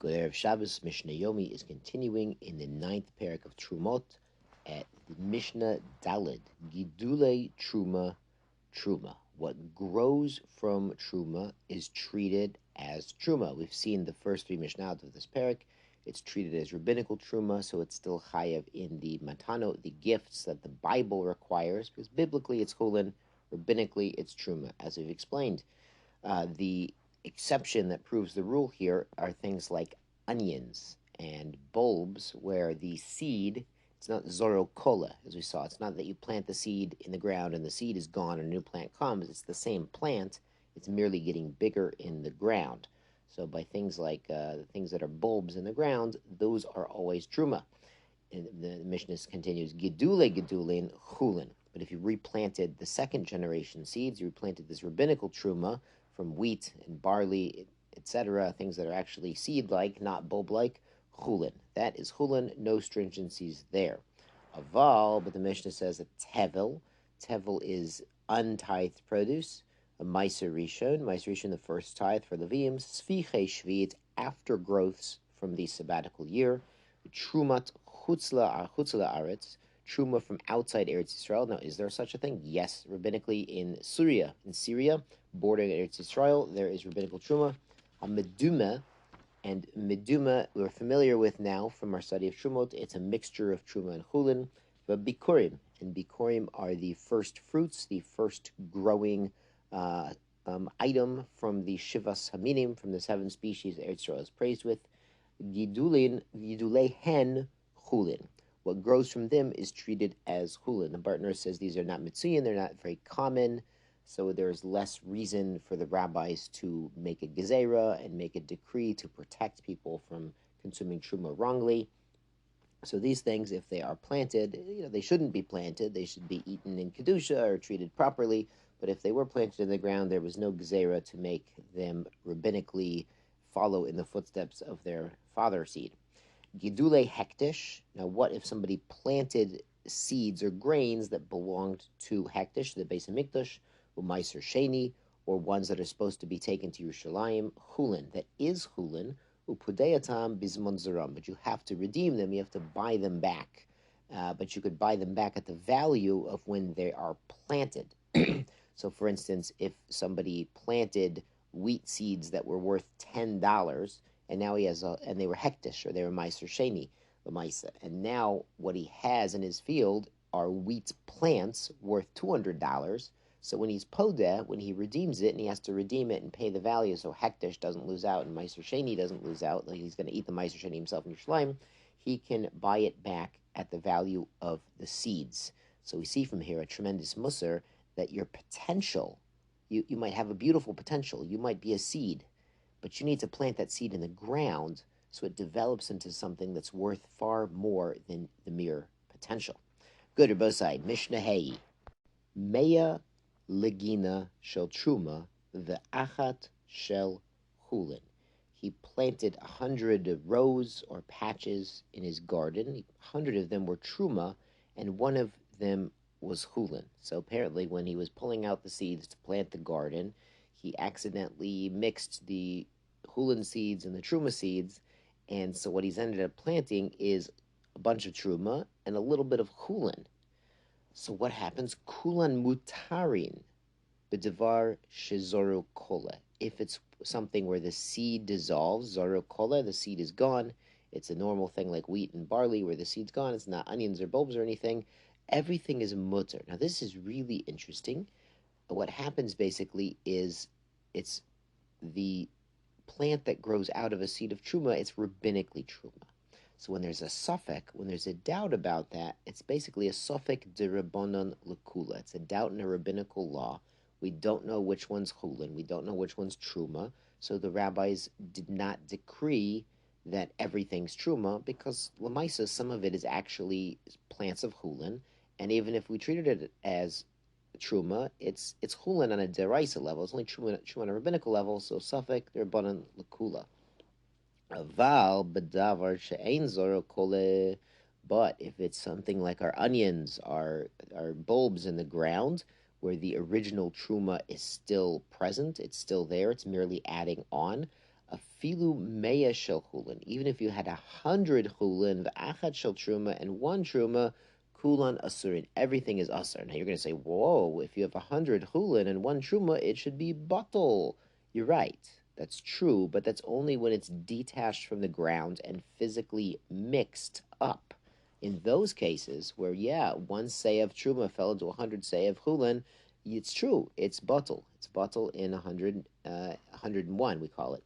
Good Erev Shabbos. Mishnah Yomi is continuing in the 9th parak of Terumot at the Mishnah Daled. Gidule Truma. What grows from Truma is treated as Truma. We've seen the first three Mishnahot of this parak. It's treated as rabbinical Truma, so it's still chayav in the matanot, the gifts that the Bible requires, because biblically it's chulin, rabbinically it's Truma, as we've explained. The exception that proves the rule here are things like onions and bulbs, where the seed, it's not zorokola, as we saw. It's not that you plant the seed in the ground and the seed is gone and a new plant comes. It's the same plant. It's merely getting bigger in the ground. So by things like the things that are bulbs in the ground, those are always truma. And the Mishnah continues, Gedulin chulin. But if you replanted the second generation seeds, you replanted this rabbinical truma from wheat and barley, etc., things that are actually seed-like, not bulb-like, chulin. That is chulin, no stringencies there. Aval, but the Mishnah says that tevel is untithed produce, a Meiser Rishon, the first tithe for Leviim, Sviche Shvi, it's aftergrowths from the sabbatical year, Trumat Chutzla Aretz, Truma from outside Eretz Yisrael. Now, is there such a thing? Yes, rabbinically in Syria, bordering Eretz Yisrael, there is rabbinical Truma. A Meduma, and Meduma we're familiar with now from our study of Terumot. It's a mixture of Truma and Chulin. But Bikurim, and Bikurim are the first fruits, the first growing item from the Shivas Haminim, from the 7 species Eretz Yisrael is praised with. Gidulei hen Chulin. What grows from them is treated as chulin. The Bartner says these are not mitzuyin, they're not very common, so there's less reason for the rabbis to make a gezerah and make a decree to protect people from consuming truma wrongly. So these things, if they are planted, they shouldn't be planted. They should be eaten in kedusha or treated properly. But if they were planted in the ground, there was no gezerah to make them rabbinically follow in the footsteps of their father seed. Gidule hekdesh. Now, what if somebody planted seeds or grains that belonged to hekdesh, the base of mikdash, or meiser sheni, or ones that are supposed to be taken to Yerushalayim, chulin, that is chulin, upudeyatam bizmon zaram, but you have to redeem them, you have to buy them back. But you could buy them back at the value of when they are planted. So, for instance, if somebody planted wheat seeds that were worth $10, and now he has and they were hekdesh, or they were meiser sheni, l'maisa, and now what he has in his field are wheat plants worth $200. So when he's podeh, when he redeems it, and he has to redeem it and pay the value, so hekdesh doesn't lose out and meiser sheni doesn't lose out, like he's going to eat the meiser sheni himself in Yerushalayim, he can buy it back at the value of the seeds. So we see from here a tremendous musar that your potential, you might have a beautiful potential, you might be a seed, but you need to plant that seed in the ground so it develops into something that's worth far more than the mere potential. Good, Rebosai, Mishnah Hei. Meya legina shel truma ve'achat shel chulin. He planted 100 rows or patches in his garden. 100 of them were truma, and one of them was chulin. So apparently when he was pulling out the seeds to plant the garden, he accidentally mixed the chulin seeds and the truma seeds, and so what he's ended up planting is a bunch of truma and a little bit of chulin. So what happens? Kulan mutarin b'devar shezoru kola. If it's something where the seed dissolves, zoru kola, the seed is gone. It's a normal thing like wheat and barley where the seed's gone. It's not onions or bulbs or anything. Everything is mutter. Now this is really interesting. What happens basically is it's the plant that grows out of a seed of truma, it's rabbinically truma. So when there's a suffix, when there's a doubt about that, it's basically a suffix de rabbanon lekula. It's a doubt in a rabbinical law. We don't know which one's chulin. We don't know which one's truma. So the rabbis did not decree that everything's truma because lemaisa, some of it is actually plants of chulin. And even if we treated it as truma, it's chulin on a deraisa level. It's only truma on a rabbinical level, so suffix de rabbanon lekula. Aval b'davar she'ein zoro kole. But if it's something like our onions, our bulbs in the ground, where the original truma is still present, it's still there, it's merely adding on. Afilu meya shel chulin. Even if you had 100 chulin, v'achad shel truma, and one truma, kulan asurin. Everything is asur. Now you're going to say, whoa, if you have 100 chulin and one truma, it should be bittul. You're right. That's true, but that's only when it's detached from the ground and physically mixed up. In those cases where, one say of truma fell into 100 say of chulin, it's true. It's bittul. It's bittul in 101, we call it.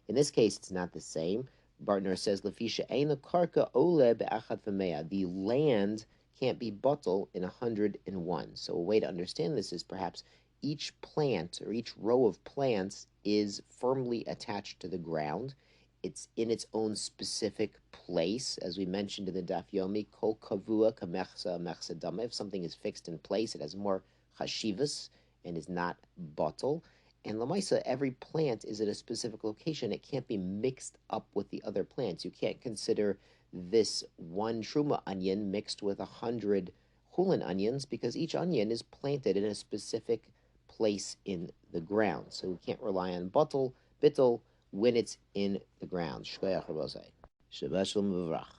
In this case, it's not the same. Bartner says, "Lefisha eina karka ole be'achad v'mea." The land can't be bittul in 101. So a way to understand this is perhaps each plant or each row of plants is firmly attached to the ground. It's in its own specific place, as we mentioned in the Daf Yomi. Kol kavua kamechsa mechsa dama. If something is fixed in place, it has more chashivas and is not bittul. And Lamaisa, every plant is at a specific location. It can't be mixed up with the other plants. You can't consider this one truma onion mixed with 100 chulin onions because each onion is planted in a specific place in the ground. So we can't rely on bittul when it's in the ground. Shkoyach Rabosai. Shabbat Shalom V'Vrach.